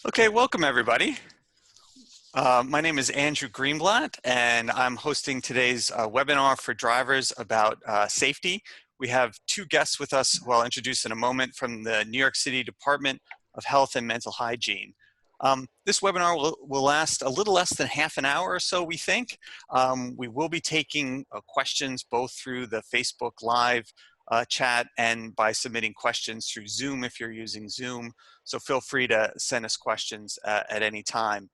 Okay, welcome everybody. My name is Andrew Greenblatt, and I'm hosting today's webinar for drivers about safety. We have two guests with us who I'll introduce in a moment from the New York City Department of Health and Mental Hygiene. This webinar will last a little less than half an hour or so, we think. We will be taking questions both through the Facebook Live chat and by submitting questions through Zoom if you're using Zoom. So feel free to send us questions at any time.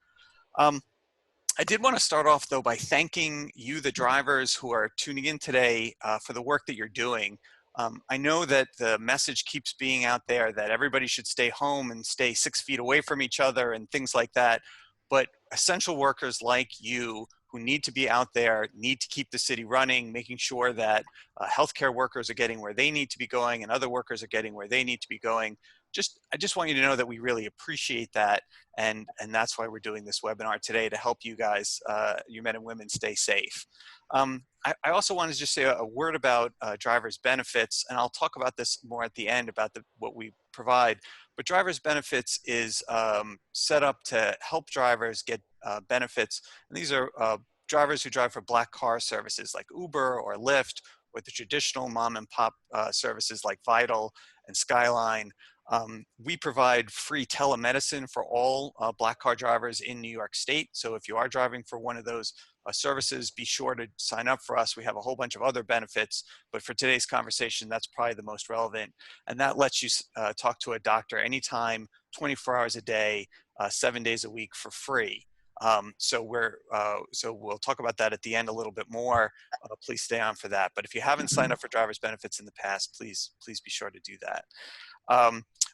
I did want to start off though by thanking you, the drivers who are tuning in today for the work that you're doing. I know that the message keeps being out there that everybody should stay home and stay 6 feet away from each other and things like that. But essential workers like you who need to be out there need to keep the city running, making sure that healthcare workers are getting where they need to be going and other workers are getting where they need to be going. I just want you to know that we really appreciate that, and that's why we're doing this webinar today, to help you guys, you men and women, stay safe. I also wanted to just say a word about drivers' benefits, and I'll talk about this more at the end about what we provide. But drivers' benefits is set up to help drivers get benefits. And these are drivers who drive for black car services like Uber or Lyft, or the traditional mom and pop services like Vital and Skyline. We provide free telemedicine for all black car drivers in New York State. So if you are driving for one of those services, be sure to sign up for us. We have a whole bunch of other benefits, but for today's conversation, that's probably the most relevant. And that lets you talk to a doctor anytime, 24 hours a day, 7 days a week for free. So we'll talk about that at the end a little bit more. Please stay on for that. But if you haven't signed up for driver's benefits in the past, please be sure to do that.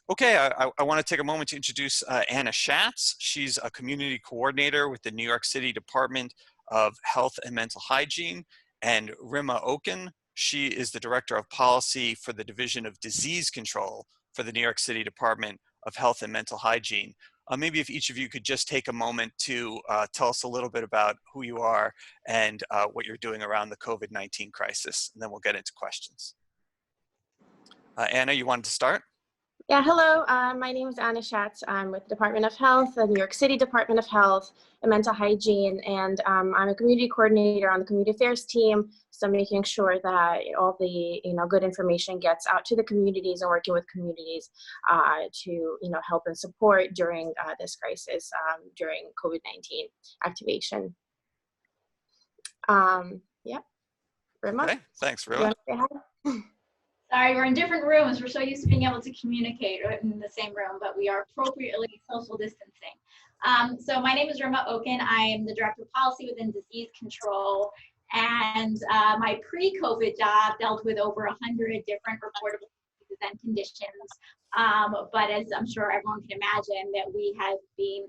Okay, I want to take a moment to introduce Anna Schatz. She's a community coordinator with the New York City Department of Health and Mental Hygiene, and Gemma Oaken. She is the Director of Policy for the Division of Disease Control for the New York City Department of Health and Mental Hygiene. Maybe if each of you could just take a moment to tell us a little bit about who you are and what you're doing around the COVID-19 crisis, and then we'll get into questions. Anna, you wanted to start? Yeah, hello. My name is Anna Schatz. I'm with the Department of Health, the New York City Department of Health and Mental Hygiene, and I'm a community coordinator on the community affairs team. So making sure that all the good information gets out to the communities and working with communities to help and support during this crisis during COVID-19 activation. Yeah, Rima. Okay, thanks, Rima. Sorry, we're in different rooms. We're so used to being able to communicate in the same room, but we are appropriately social distancing. So my name is Gemma Oaken. I am the Director of Policy within Disease Control. And my pre-COVID job dealt with over 100 different reportable diseases and conditions. But as I'm sure everyone can imagine, that we have been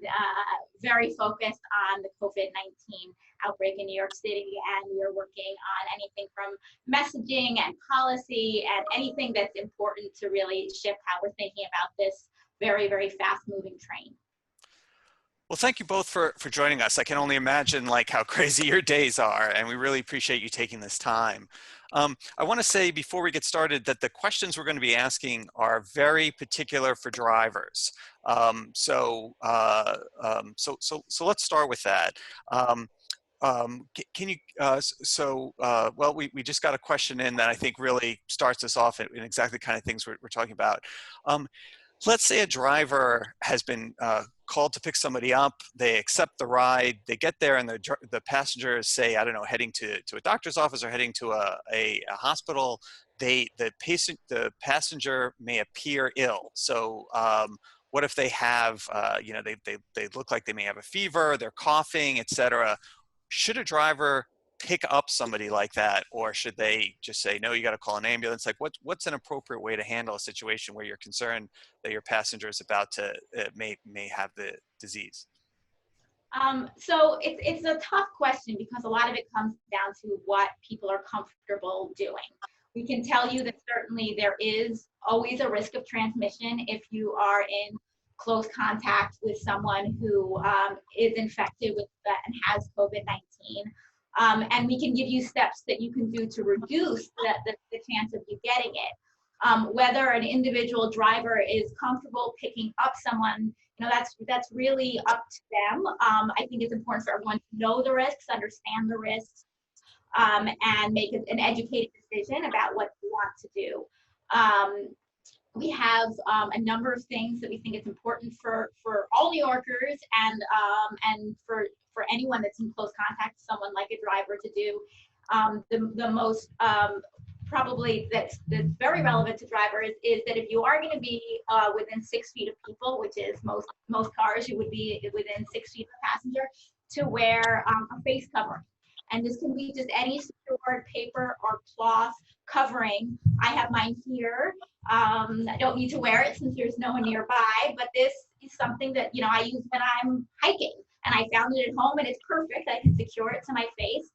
very focused on the COVID-19 outbreak in New York City, and we're working on anything from messaging and policy and anything that's important to really shift how we're thinking about this very, very fast-moving train. Well, thank you both for joining us. I can only imagine how crazy your days are, and we really appreciate you taking this time. I want to say before we get started that the questions we're going to be asking are very particular for drivers. So let's start with that. Can you, well, we just got a question in that I think really starts us off in exactly the kind of things we're talking about. Let's say a driver has been called to pick somebody up, they accept the ride, they get there and the passengers say, I don't know, heading to a doctor's office or heading to a hospital, the passenger may appear ill. So what if they have, they look like they may have a fever, they're coughing, etc. Should a driver pick up somebody like that, or should they just say, no, you got to call an ambulance? What's an appropriate way to handle a situation where you're concerned that your passenger is about to may have the disease? So it's a tough question because a lot of it comes down to what people are comfortable doing. We can tell you that certainly there is always a risk of transmission if you are in close contact with someone who is infected with and has COVID-19. And we can give you steps that you can do to reduce the chance of you getting it. Whether an individual driver is comfortable picking up someone that's really up to them. I think it's important for everyone to know the risks, understand the risks, and make an educated decision about what you want to do. We have a number of things that we think it's important for all New Yorkers and for anyone that's in close contact with someone like a driver to do. The most probably that's very relevant to drivers is that if you are going to be within 6 feet of people, which is most cars, you would be within 6 feet of a passenger, to wear a face covering. And this can be just any secured paper or cloth covering. I have mine here. I don't need to wear it since there's no one nearby, but this is something that, I use when I'm hiking, and I found it at home and it's perfect. I can secure it to my face.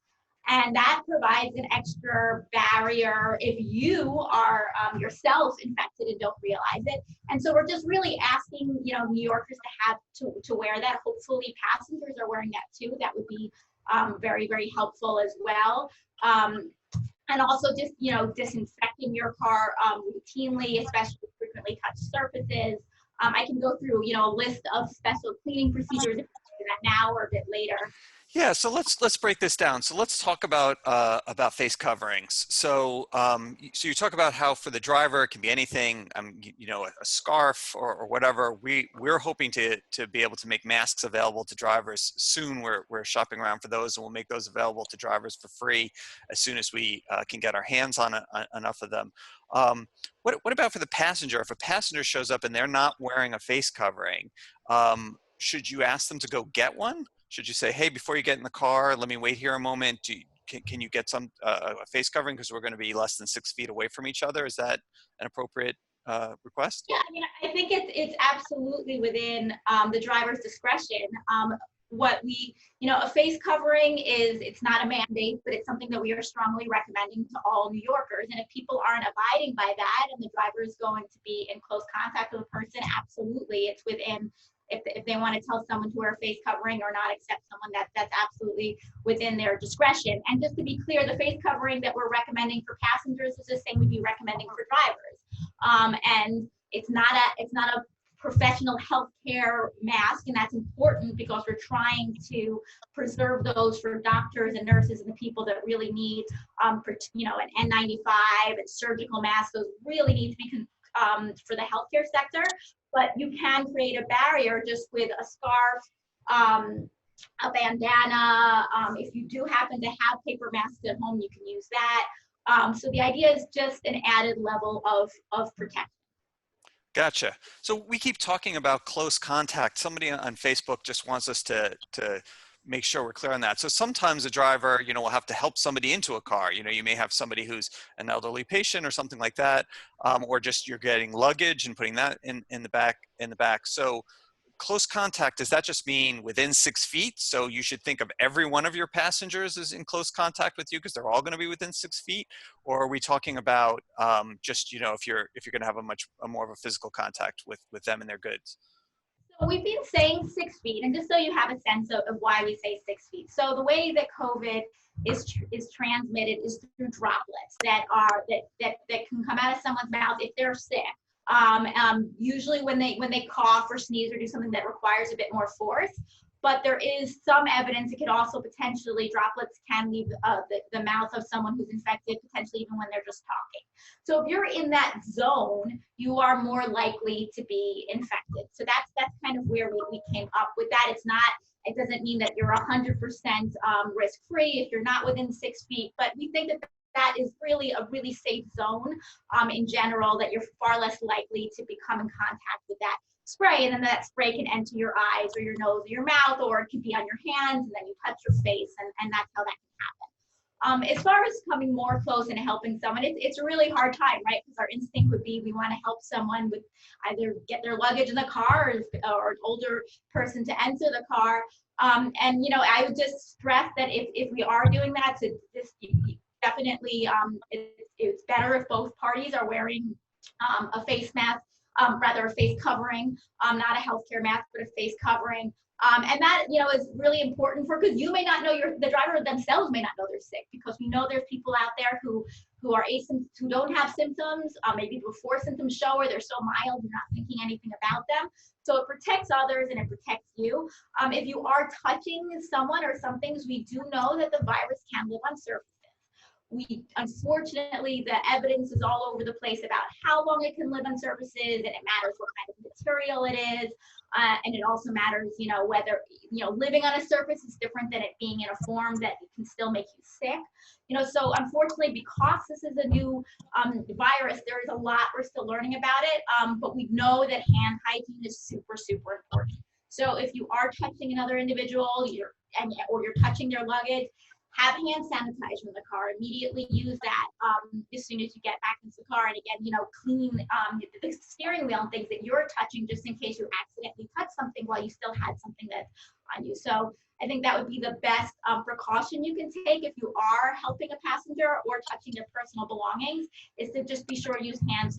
And that provides an extra barrier if you are yourself infected and don't realize it. And so we're just really asking, New Yorkers to have to wear that. Hopefully passengers are wearing that too. That would be very, very helpful as well. And also just, disinfecting your car routinely, especially frequently touched surfaces. I can go through, a list of special cleaning procedures if you do that now or a bit later. Yeah, so let's break this down. So let's talk about face coverings. So so you talk about how for the driver it can be anything, a scarf or whatever. We're hoping to be able to make masks available to drivers soon. We're shopping around for those, and we'll make those available to drivers for free as soon as we can get our hands on enough of them. What about for the passenger? If a passenger shows up and they're not wearing a face covering, should you ask them to go get one? Should you say, hey, before you get in the car, let me wait here a moment. Can you get a face covering because we're going to be less than 6 feet away from each other? Is that an appropriate request? Yeah, I think it's absolutely within the driver's discretion. A face covering it's not a mandate, but it's something that we are strongly recommending to all New Yorkers. And if people aren't abiding by that and the driver is going to be in close contact with a person, absolutely, it's within. If they want to tell someone to wear a face covering or not accept someone, that's absolutely within their discretion. And just to be clear, the face covering that we're recommending for passengers is the same we'd be recommending for drivers. And it's not a professional healthcare mask, and that's important because we're trying to preserve those for doctors and nurses and the people that really need, an N95 and surgical masks. Those really need to be for the healthcare sector. But you can create a barrier just with a scarf, a bandana. If you do happen to have paper masks at home, you can use that. So the idea is just an added level of protection. Gotcha. So we keep talking about close contact. Somebody on Facebook just wants us to make sure we're clear on that. So sometimes a driver, will have to help somebody into a car. You may have somebody who's an elderly patient or something like that, or just you're getting luggage and putting that in the back. So close contact, does that just mean within 6 feet? So you should think of every one of your passengers as in close contact with you because they're all going to be within 6 feet? Or are we talking about just, if you're going to have a more of a physical contact with them and their goods? So we've been saying 6 feet, and just so you have a sense of why we say 6 feet. So the way that COVID is transmitted is through droplets that can come out of someone's mouth if they're sick. Usually when they cough or sneeze or do something that requires a bit more force. But there is some evidence it could also potentially, droplets can leave the mouth of someone who's infected, potentially even when they're just talking. So if you're in that zone, you are more likely to be infected. So that's kind of where we came up with that. It doesn't mean that you're 100% risk-free if you're not within 6 feet, but we think that is really a really safe zone in general, that you're far less likely to become in contact with that spray, and then that spray can enter your eyes or your nose or your mouth, or it could be on your hands and then you touch your face, and that's how that can happen. As far as coming more close and helping someone, it's a really hard time, right? Because our instinct would be we want to help someone with either get their luggage in the car or an older person to enter the car. And I would just stress that if we are doing that, to just definitely it's better if both parties are wearing a face mask. rather a face covering, not a healthcare mask, but a face covering. And that, is really important because you may not know, the driver themselves may not know they're sick, because we know there's people out there who are who don't have symptoms, maybe before symptoms show, or they're so mild you're not thinking anything about them. So it protects others and it protects you. If you are touching someone or some things, we do know that the virus can live on surfaces. Unfortunately, the evidence is all over the place about how long it can live on surfaces, and it matters what kind of material it is. And it also matters, whether, living on a surface is different than it being in a form that can still make you sick. So unfortunately, because this is a new virus, there is a lot we're still learning about it. But we know that hand hygiene is super, super important. So if you are touching another individual, or you're touching their luggage, have hand sanitizer in the car. Immediately use that as soon as you get back into the car. And again, clean the steering wheel and things that you're touching, just in case you accidentally touch something while you still had something that's on you. So I think that would be the best precaution you can take if you are helping a passenger or touching their personal belongings, is to just be sure to use hand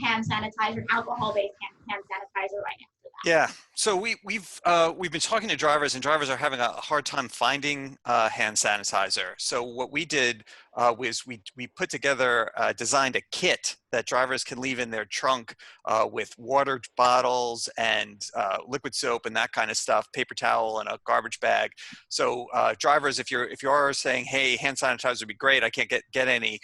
sanitizer, alcohol-based hand sanitizer right after that. Yeah, so we've been talking to drivers, and drivers are having a hard time finding hand sanitizer. So what we did was we put together, designed a kit that drivers can leave in their trunk with water bottles and liquid soap and that kind of stuff, paper towel and a garbage bag. So drivers, if you are saying, hey, hand sanitizer would be great, I can't get any,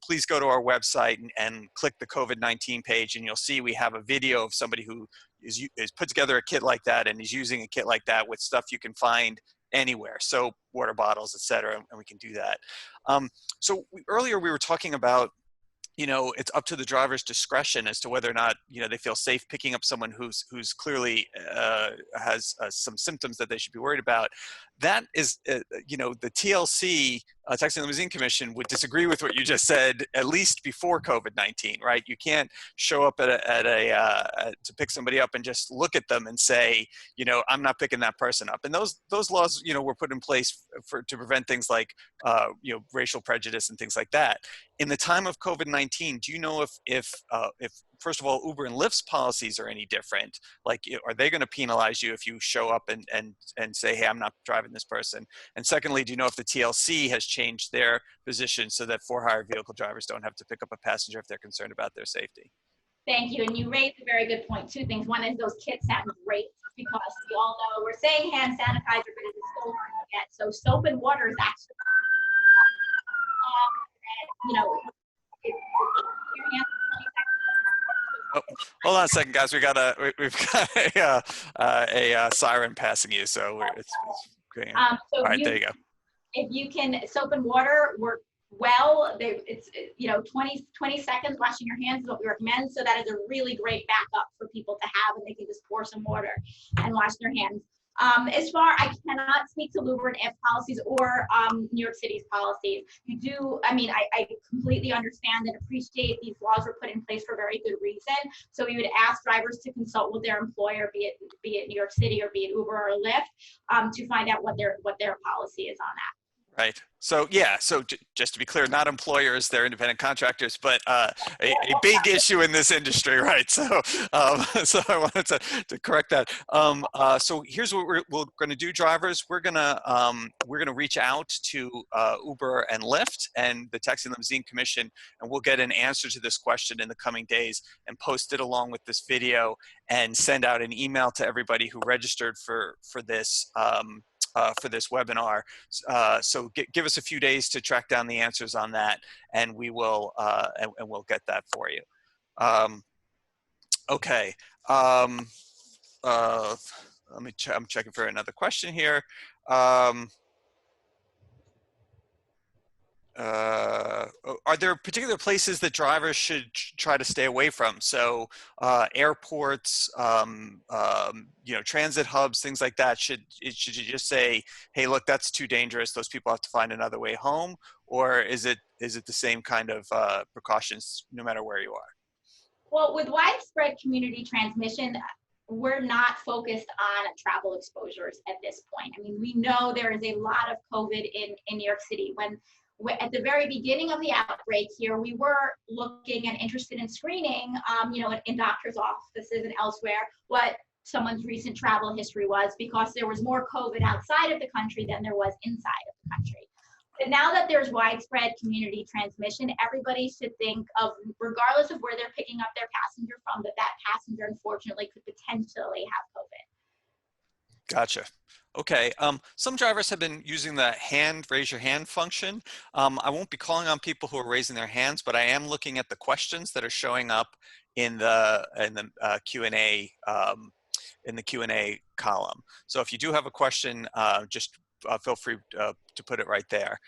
please go to our website and click the COVID-19 page, and you'll see we have a video of somebody who is put together a kit like that and is using a kit like that with stuff you can find anywhere, soap, water bottles, etc., and we can do that. So earlier we were talking about, it's up to the driver's discretion as to whether or not, they feel safe picking up someone who's clearly has some symptoms that they should be worried about. That is, the TLC, Texas Limousine Commission, would disagree with what you just said, at least before COVID-19, right? You can't show up to pick somebody up and just look at them and say, I'm not picking that person up. And those laws, were put in place to prevent things like, racial prejudice and things like that. In the time of COVID-19, do you know if first of all, Uber and Lyft's policies are any different? Like, are they going to penalize you if you show up and say, hey, I'm not driving this person? And secondly, do you know if the TLC has changed their position so that for-hire vehicle drivers don't have to pick up a passenger if they're concerned about their safety? Thank you. And you raised a very good point. Two things. One is those kits sound great, because we all know we're saying hand sanitizer, but it is so hard to get. So soap and water is actually, Oh, hold on a second, guys. We've got a siren passing you, so it's great. So all right, there you go. If you can, soap and water work well. It's 20 seconds washing your hands is what we recommend. So that is a really great backup for people to have, and they can just pour some water and wash their hands. I cannot speak to Uber and Lyft policies or New York City's policies. I completely understand and appreciate these laws were put in place for very good reason. So we would ask drivers to consult with their employer, be it New York City or be it Uber or Lyft, to find out what their policy is on that. Right. So yeah. So just to be clear, not employers; they're independent contractors, but a big issue in this industry, right? So so I wanted to correct that. So here's what we're going to do, drivers. We're gonna reach out to Uber and Lyft and the Taxi Limousine Commission, and we'll get an answer to this question in the coming days and post it along with this video and send out an email to everybody who registered for this. For this webinar. So give us a few days to track down the answers on that, and we will and we'll get that for you. Okay. I'm checking for another question here. Are there particular places that drivers should try to stay away from? So airports, transit hubs, things like that. Should you just say, hey, look, that's too dangerous, those people have to find another way home? Or is it the same kind of precautions no matter where you are? Well, with widespread community transmission, we're not focused on travel exposures at this point. I mean, we know there is a lot of COVID in New York City. at the very beginning of the outbreak here, we were looking and interested in screening, in doctors' offices and elsewhere, what someone's recent travel history was, because there was more COVID outside of the country than there was inside of the country. But now that there's widespread community transmission, everybody should think of, regardless of where they're picking up their passenger from, that passenger unfortunately could potentially have COVID. Gotcha. Okay. Some drivers have been using the raise your hand function. I won't be calling on people who are raising their hands, but I am looking at the questions that are showing up in the Q&A in the Q&A column. So if you do have a question, just feel free to put it right there.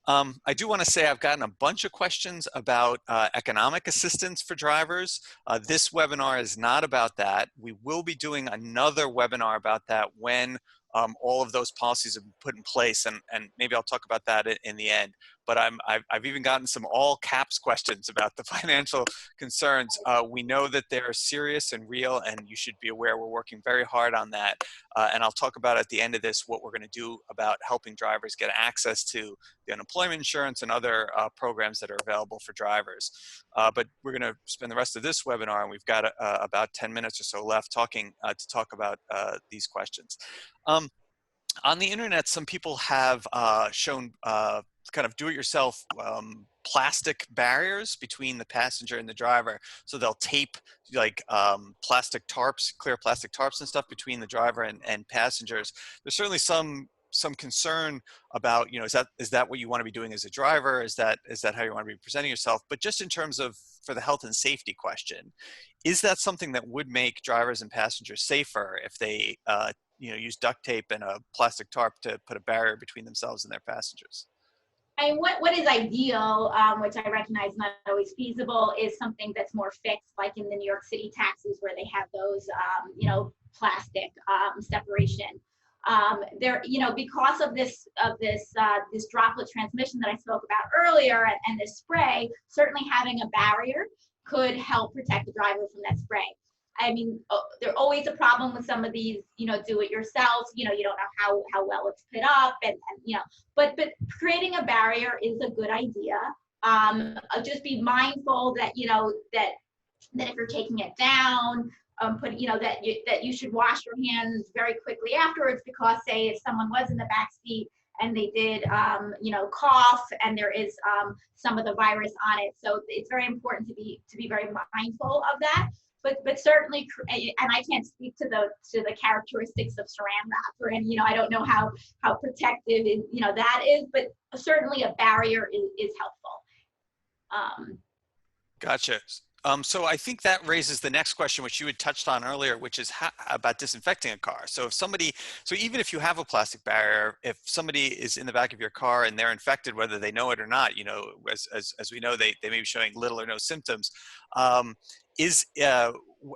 I do want to say I've gotten a bunch of questions about economic assistance for drivers. This webinar is not about that. We will be doing another webinar about that when all of those policies have been put in place, and maybe I'll talk about that in the end. But I've even gotten some all caps questions about the financial concerns. We know that they're serious and real, and you should be aware we're working very hard on that. And I'll talk about at the end of this what we're going to do about helping drivers get access to the unemployment insurance and other programs that are available for drivers. But we're going to spend the rest of this webinar, and we've got about 10 minutes or so left to talk about these questions. On the internet, some people have shown kind of do-it-yourself plastic barriers between the passenger and the driver. So they'll tape like plastic tarps, clear plastic tarps and stuff between the driver and passengers. There's certainly some concern about, is that what you want to be doing as a driver? Is that how you want to be presenting yourself? But just in terms of, for the health and safety question, is that something that would make drivers and passengers safer if they use duct tape and a plastic tarp to put a barrier between themselves and their passengers? And what is ideal, which I recognize not always feasible, is something that's more fixed, like in the New York City taxis where they have those, plastic separation. Because of this droplet transmission that I spoke about earlier and this spray, certainly having a barrier could help protect the driver from that spray. I mean, there's always a problem with some of these, do-it-yourself. You don't know how well it's put up, but creating a barrier is a good idea. Just be mindful that that if you're taking it down, that you should wash your hands very quickly afterwards, because say if someone was in the back seat and they did, cough, and there is some of the virus on it, so it's very important to be very mindful of that. But certainly, and I can't speak to the characteristics of saran wrap, and I don't know how protective that is, but certainly a barrier is helpful. Gotcha. So I think that raises the next question, which you had touched on earlier, which is about disinfecting a car. So even if you have a plastic barrier, if somebody is in the back of your car and they're infected, whether they know it or not, as we know, they may be showing little or no symptoms.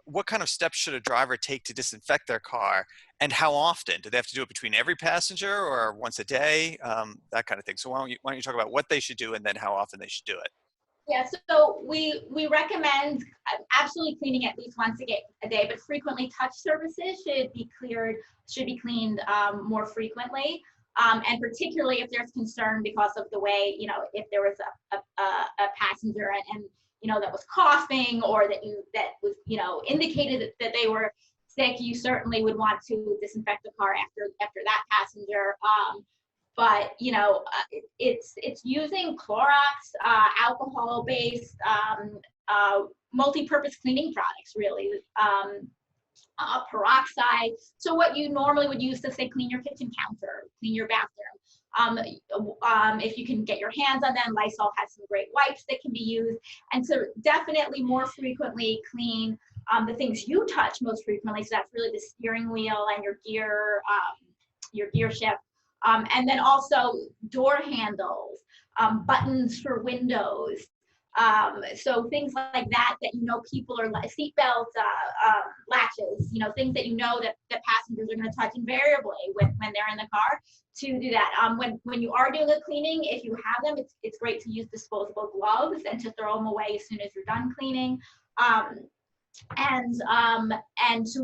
What kind of steps should a driver take to disinfect their car, and how often? Do they have to do it between every passenger or once a day? That kind of thing. So why don't you talk about what they should do and then how often they should do it? Yeah, so we recommend absolutely cleaning at least once a day, but frequently touch surfaces should be cleaned more frequently, and particularly if there's concern because of the way, if there was a passenger and that was coughing, or that was indicated that they were sick, you certainly would want to disinfect the car after that passenger. But it's using Clorox, alcohol-based, multi-purpose cleaning products, really, peroxide. So what you normally would use to say clean your kitchen counter, clean your bathroom. If you can get your hands on them, Lysol has some great wipes that can be used. And so definitely more frequently clean the things you touch most frequently. So that's really the steering wheel and your gear shift. And then also door handles, buttons for windows. So things like that people are like seatbelt latches, things that that passengers are going to touch invariably when they're in the car, to do that. When you are doing a cleaning, if you have them, it's great to use disposable gloves and to throw them away as soon as you're done cleaning. And to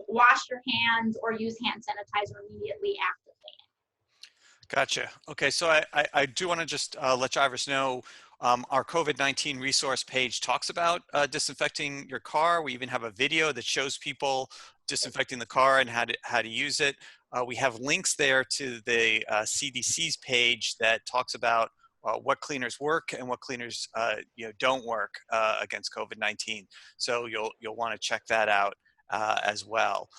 wash your hands or use hand sanitizer immediately after cleaning. Gotcha. Okay, so I do want to just let drivers know our COVID-19 resource page talks about disinfecting your car. We even have a video that shows people disinfecting the car and how to use it. We have links there to the CDC's page that talks about what cleaners work and what cleaners don't work against COVID-19. So you'll want to check that out as well.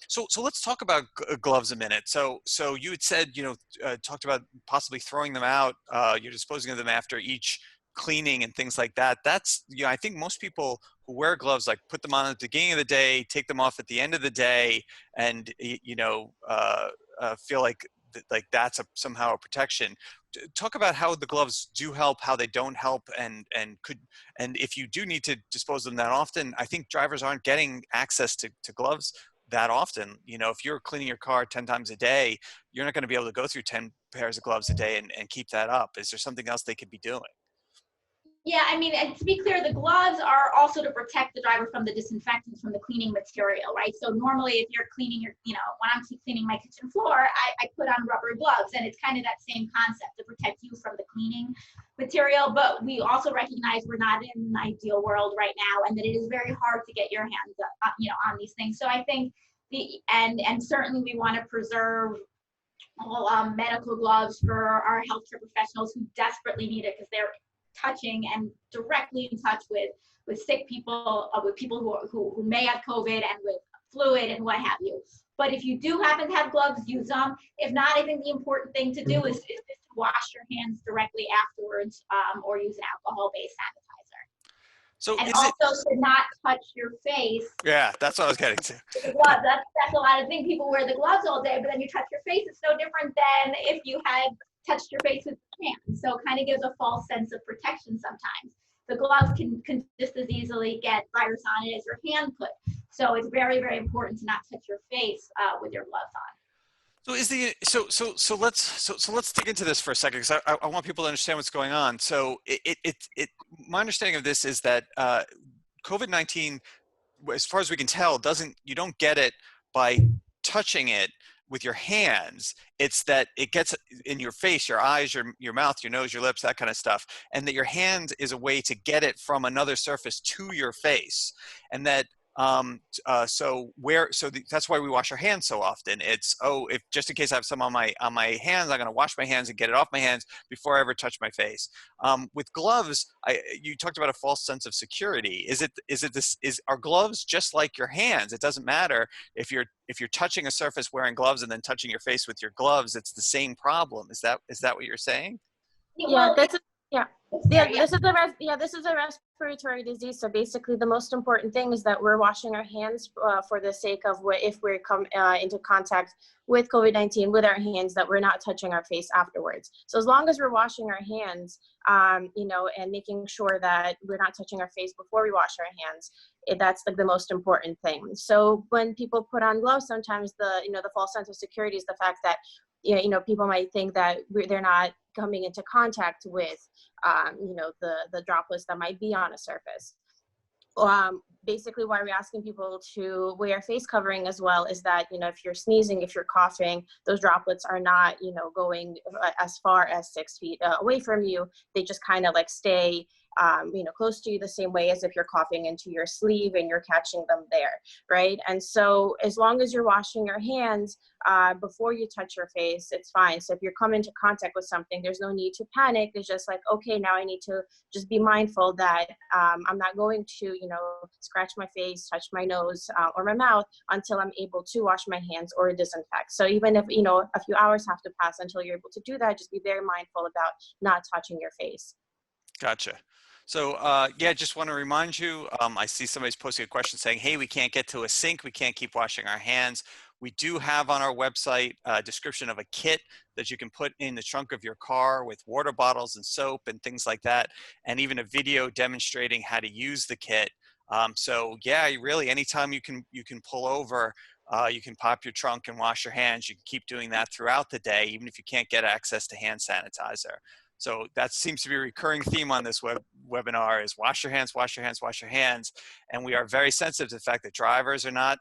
So let's talk about gloves a minute. So you had said, talked about possibly throwing them out. You're disposing of them after each cleaning and things like that. That's, I think most people who wear gloves, like put them on at the beginning of the day, take them off at the end of the day, and, feel like that's somehow a protection. Talk about how the gloves do help, how they don't help, and if you do need to dispose of them that often. I think drivers aren't getting access to gloves that often. If you're cleaning your car 10 times a day, you're not going to be able to go through 10 pairs of gloves a day and keep that up. Is there something else they could be doing? Yeah, I mean, and to be clear, the gloves are also to protect the driver from the disinfectants, from the cleaning material, right? So normally if you're cleaning when I'm cleaning my kitchen floor, I put on rubber gloves, and it's kind of that same concept to protect you from the cleaning material. But we also recognize we're not in an ideal world right now, and that it is very hard to get your hands on these things. So I think and certainly we want to preserve all medical gloves for our healthcare professionals who desperately need it, because they're touching and directly in touch with sick people, with people who may have COVID, and with fluid and what have you. But if you do happen to have gloves, use them. If not, I think the important thing to do is to wash your hands directly afterwards, or use an alcohol-based sanitizer. So And also to not touch your face. Yeah, that's what I was getting to. The gloves, that's a lot of things. People wear the gloves all day, but then you touch your face. It's no different than if you had touched your face with your hand. So it kind of gives a false sense of protection sometimes. The gloves can just as easily get virus on it as your hand could. So it's very, very important to not touch your face with your gloves on. So let's dig into this for a second, because I want people to understand what's going on. So my understanding of this is that COVID-19, as far as we can tell, you don't get it by touching it with your hands. It's that it gets in your face, your eyes, your mouth, your nose, your lips, that kind of stuff, and that your hand is a way to get it from another surface to your face. And that that's why we wash our hands so often. It's, if just in case I have some on my hands, I'm going to wash my hands and get it off my hands before I ever touch my face. With gloves, you talked about a false sense of security. Are gloves just like your hands? It doesn't matter if you're touching a surface wearing gloves and then touching your face with your gloves. It's the same problem. Is that what you're saying? Yeah, this is a respiratory disease. So basically, the most important thing is that we're washing our hands for the sake of if we come into contact with COVID-19 with our hands, that we're not touching our face afterwards. So as long as we're washing our hands, and making sure that we're not touching our face before we wash our hands, that's like the most important thing. So when people put on gloves, sometimes the false sense of security is the fact that people might think that they're not coming into contact with, the droplets that might be on a surface. Basically, why we're asking people to wear face covering as well is that, if you're sneezing, if you're coughing, those droplets are not, going as far as 6 feet away from you. They just kind of like stay, close to you, the same way as if you're coughing into your sleeve and you're catching them there, right? And so as long as you're washing your hands before you touch your face, it's fine. So if you're coming into contact with something, there's no need to panic. It's just like, okay, now I need to just be mindful that I'm not going to, scratch my face, touch my nose or my mouth until I'm able to wash my hands or disinfect. So even if, a few hours have to pass until you're able to do that, just be very mindful about not touching your face. Gotcha. So just want to remind you, I see somebody's posting a question saying, hey, we can't get to a sink. We can't keep washing our hands. We do have on our website a description of a kit that you can put in the trunk of your car with water bottles and soap and things like that, and even a video demonstrating how to use the kit. Really, anytime you can pull over, you can pop your trunk and wash your hands. You can keep doing that throughout the day, even if you can't get access to hand sanitizer. So that seems to be a recurring theme on this webinar is wash your hands, wash your hands, wash your hands. And we are very sensitive to the fact that drivers are not,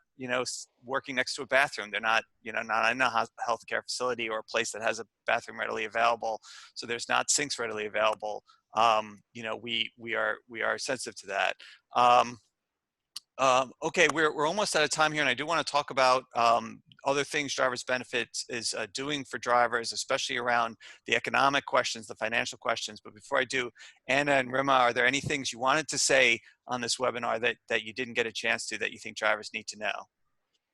working next to a bathroom. They're not, not in a healthcare facility or a place that has a bathroom readily available. So there's not sinks readily available. We are sensitive to that. Okay, we're almost out of time here, and I do want to talk about other things Drivers Benefits is doing for drivers, especially around the economic questions, the financial questions. But before I do, Anna and Rima, are there any things you wanted to say on this webinar that you didn't get a chance to that you think drivers need to know?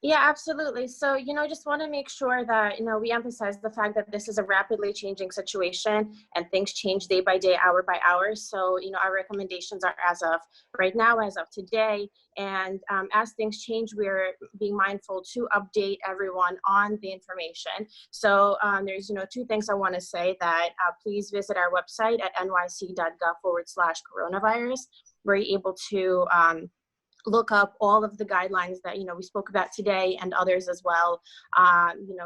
Yeah, absolutely. So, just want to make sure that, we emphasize the fact that this is a rapidly changing situation and things change day by day, hour by hour. So, our recommendations are as of right now, as of today. And as things change, we're being mindful to update everyone on the information. So there's, two things I want to say that please visit our website at nyc.gov/coronavirus. We're able to look up all of the guidelines that we spoke about today and others as well,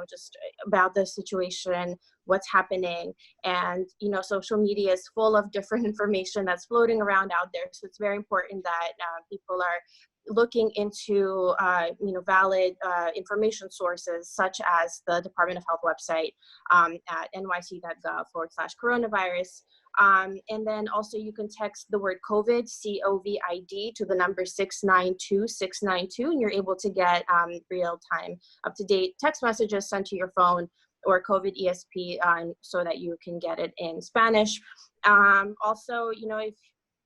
just about the situation, what's happening. And social media is full of different information that's floating around out there, so it's very important that people are looking into valid information sources such as the Department of Health website at nyc.gov/coronavirus. And then also you can text the word COVID, COVID, to the number 692-692, and you're able to get real-time, up-to-date text messages sent to your phone, or COVID ESP, so that you can get it in Spanish. Also, if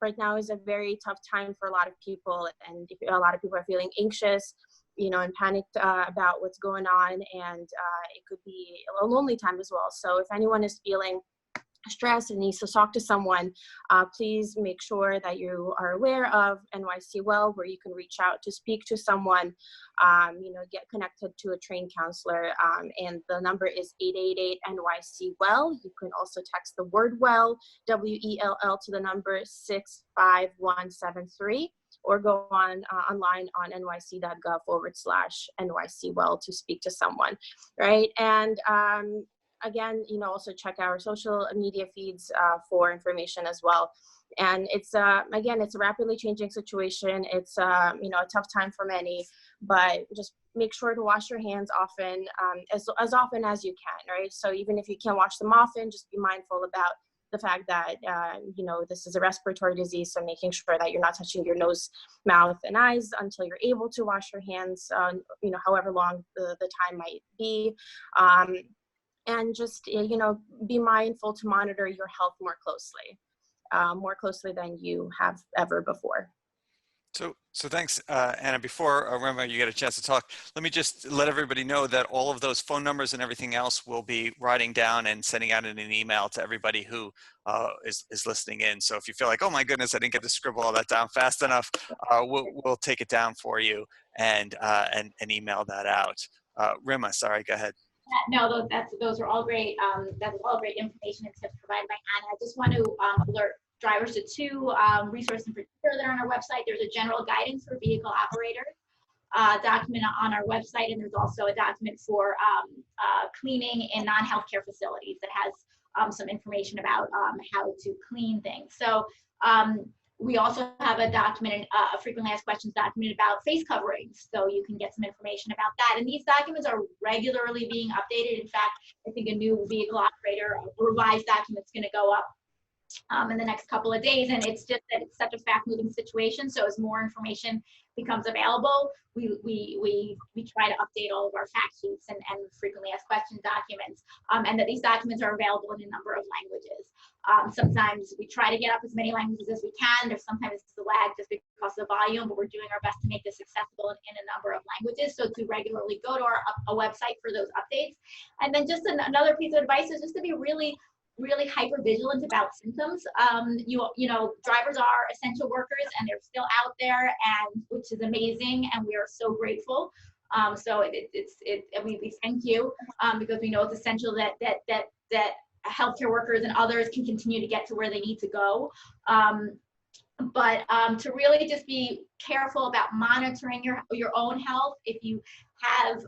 right now is a very tough time for a lot of people, and if a lot of people are feeling anxious, and panicked about what's going on, and it could be a lonely time as well. So if anyone is feeling stress and needs to talk to someone, please make sure that you are aware of NYC Well, where you can reach out to speak to someone, get connected to a trained counselor, and the number is 888 NYC Well. You can also text the word well, WELL, to the number 65173, or go online on nyc.gov/NYC Well to speak to someone, right? And again, also check our social media feeds for information as well. And it's, again, it's a rapidly changing situation. It's, a tough time for many, but just make sure to wash your hands often, as often as you can, right? So even if you can't wash them often, just be mindful about the fact that, this is a respiratory disease. So making sure that you're not touching your nose, mouth, and eyes until you're able to wash your hands, however long the time might be. And just, be mindful to monitor your health more closely than you have ever before. So thanks, Anna. Before Rima, you get a chance to talk, let me just let everybody know that all of those phone numbers and everything else will be writing down and sending out in an email to everybody who is listening in. So if you feel like, oh my goodness, I didn't get to scribble all that down fast enough, we'll take it down for you and email that out. Rima, sorry, go ahead. No, those are all great. That's all great information and tips provided by Anna. I just want to alert drivers to two resources in particular that are on our website. There's a general guidance for vehicle operators document on our website, and there's also a document for cleaning in non-healthcare facilities that has some information about how to clean things. So we also have a document, a frequently asked questions document about face coverings, so you can get some information about that. And these documents are regularly being updated. In fact, I think a new vehicle operator, a revised document is going to go up in the next couple of days. And it's just that it's such a fast-moving situation. So as more information becomes available, we try to update all of our fact sheets and frequently asked question documents, and that these documents are available in a number of languages. Sometimes we try to get up as many languages as we can. There's sometimes it's a lag just because of the volume, but we're doing our best to make this accessible in a number of languages. So to regularly go to our website for those updates. And then just another piece of advice is just to be really hyper vigilant about symptoms. Drivers are essential workers and they're still out there, and which is amazing, and we are so grateful. So we thank you because we know it's essential that healthcare workers and others can continue to get to where they need to go. But to really just be careful about monitoring your own health. If you have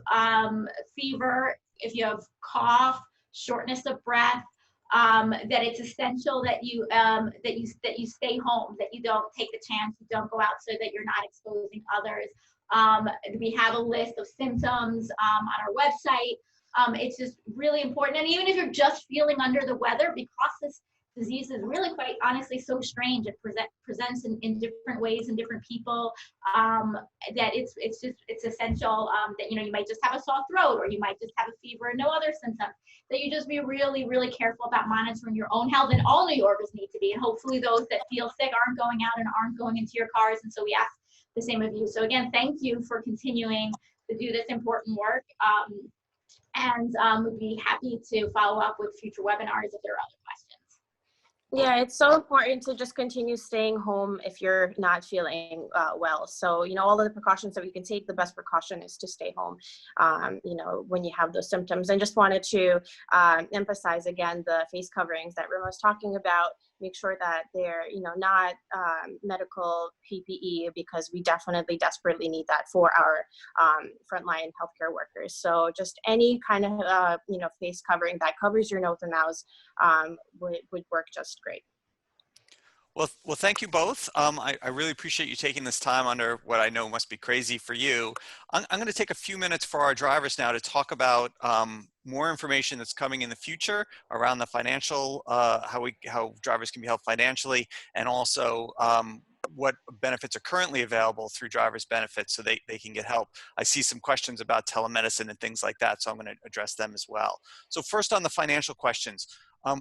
fever, if you have cough, shortness of breath, that it's essential that you stay home, that you don't take the chance, you don't go out so that you're not exposing others. We have a list of symptoms on our website. It's just really important. And even if you're just feeling under the weather, because this disease is really quite honestly so strange, it presents in different ways in different people, that it's essential that you might just have a sore throat, or you might just have a fever and no other symptoms, that you just be really, really careful about monitoring your own health, and all New Yorkers need to be. And hopefully those that feel sick aren't going out and aren't going into your cars. And so we ask the same of you. So again, thank you for continuing to do this important work. And we'd be happy to follow up with future webinars if there are other questions. Yeah, it's so important to just continue staying home if you're not feeling well. So, all of the precautions that we can take, the best precaution is to stay home, when you have those symptoms. And just wanted to emphasize again the face coverings that Rima was talking about. Make sure that they're, not medical PPE, because we definitely desperately need that for our frontline healthcare workers. So just any kind of, face covering that covers your nose and mouth would work just great. Well, thank you both. I really appreciate you taking this time under what I know must be crazy for you. I'm going to take a few minutes for our drivers now to talk about more information that's coming in the future around the financial, how drivers can be helped financially, and also what benefits are currently available through drivers' benefits so they can get help. I see some questions about telemedicine and things like that, so I'm going to address them as well. So first, on the financial questions.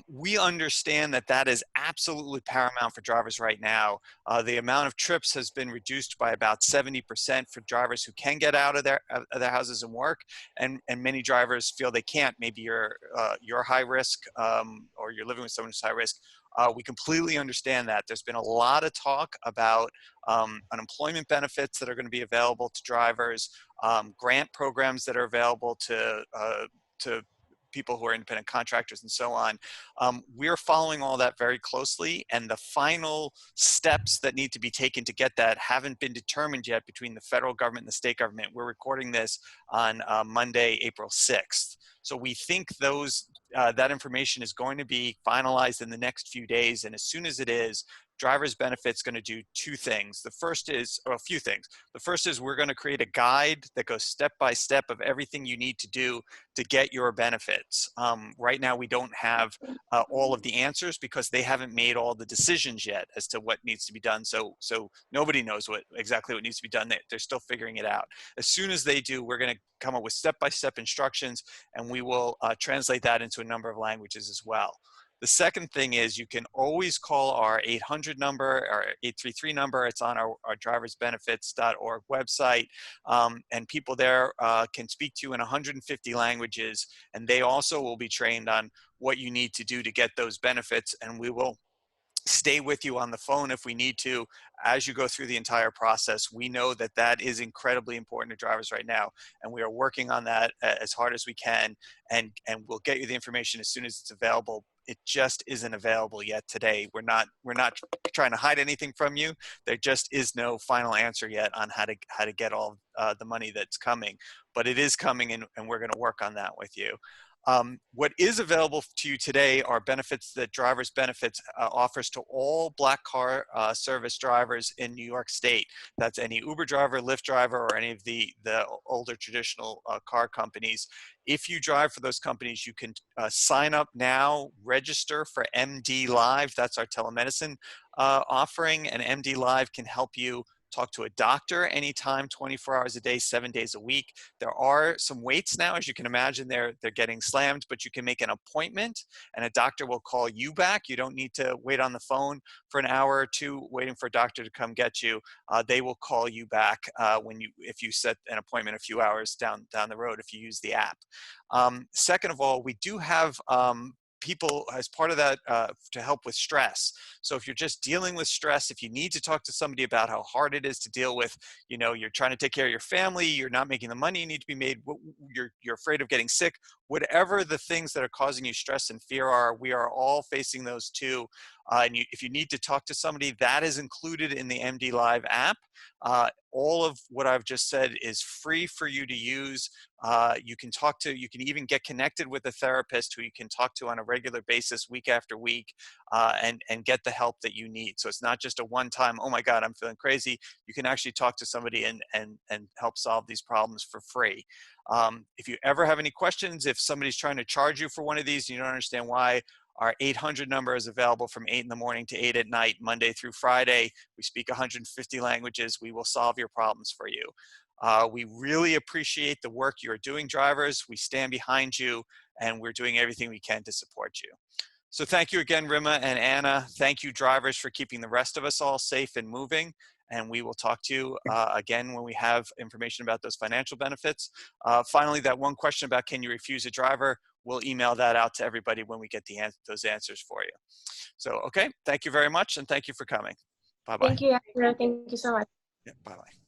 We understand that is absolutely paramount for drivers right now. The amount of trips has been reduced by about 70% for drivers who can get out of their houses and work, and many drivers feel they can't. Maybe you're high risk, or you're living with someone who's high risk. We completely understand that. There's been a lot of talk about unemployment benefits that are going to be available to drivers, grant programs that are available to people who are independent contractors and so on. We're following all that very closely, and the final steps that need to be taken to get that haven't been determined yet between the federal government and the state government. We're recording this on Monday, April 6th. So we think that information is going to be finalized in the next few days, and as soon as it is, drivers benefits going to do two things. The first is, or a few things. The first is we're going to create a guide that goes step by step of everything you need to do to get your benefits. Right now, we don't have all of the answers because they haven't made all the decisions yet as to what needs to be done. So nobody knows exactly what needs to be done. They're still figuring it out. As soon as they do, we're going to come up with step-by-step instructions, and we will translate that into a number of languages as well. The second thing is you can always call our 800 number, our 833 number. It's on our driversbenefits.org website. And people there can speak to you in 150 languages. And they also will be trained on what you need to do to get those benefits. And we will stay with you on the phone if we need to as you go through the entire process. We know that is incredibly important to drivers right now, and we are working on that as hard as we can, and we'll get you the information as soon as it's available. It just isn't available yet today. We're not trying to hide anything from you. There just is no final answer yet on how to get all the money that's coming, but it is coming, and we're going to work on that with you. What is available to you today are benefits that Drivers Benefits offers to all black car service drivers in New York State. That's any Uber driver, Lyft driver, or any of the older traditional car companies. If you drive for those companies, you can sign up now, register for MD Live. That's our telemedicine offering, and MD Live can help you talk to a doctor anytime, 24 hours a day, 7 days a week. There are some waits now, as you can imagine. They're getting slammed, but you can make an appointment and a doctor will call you back. You don't need to wait on the phone for an hour or two waiting for a doctor to come get you. They will call you back if you set an appointment a few hours down the road if you use the app. Second of all, we do have people as part of that to help with stress. So if you're just dealing with stress, if you need to talk to somebody about how hard it is to deal with, you're trying to take care of your family, you're not making the money you need to be made, you're afraid of getting sick, whatever the things that are causing you stress and fear are, we are all facing those too. And if you need to talk to somebody, that is included in the MD Live app. All of what I've just said is free for you to use. You can even get connected with a therapist who you can talk to on a regular basis, week after week, and get the help that you need. So it's not just a one-time, oh my God, I'm feeling crazy. You can actually talk to somebody and help solve these problems for free. If you ever have any questions, if somebody's trying to charge you for one of these, you don't understand why, our 800 number is available from 8 in the morning to 8 at night, Monday through Friday. We speak 150 languages. We will solve your problems for you. We really appreciate the work you're doing, drivers. We stand behind you, and we're doing everything we can to support you. So thank you again, Rima and Anna. Thank you, drivers, for keeping the rest of us all safe and moving. And we will talk to you again when we have information about those financial benefits. Finally, that one question about can you refuse a driver, we'll email that out to everybody when we get those answers for you. So, okay, thank you very much, and thank you for coming. Bye-bye. Thank you, Andrew. Thank you so much. Yeah, bye-bye.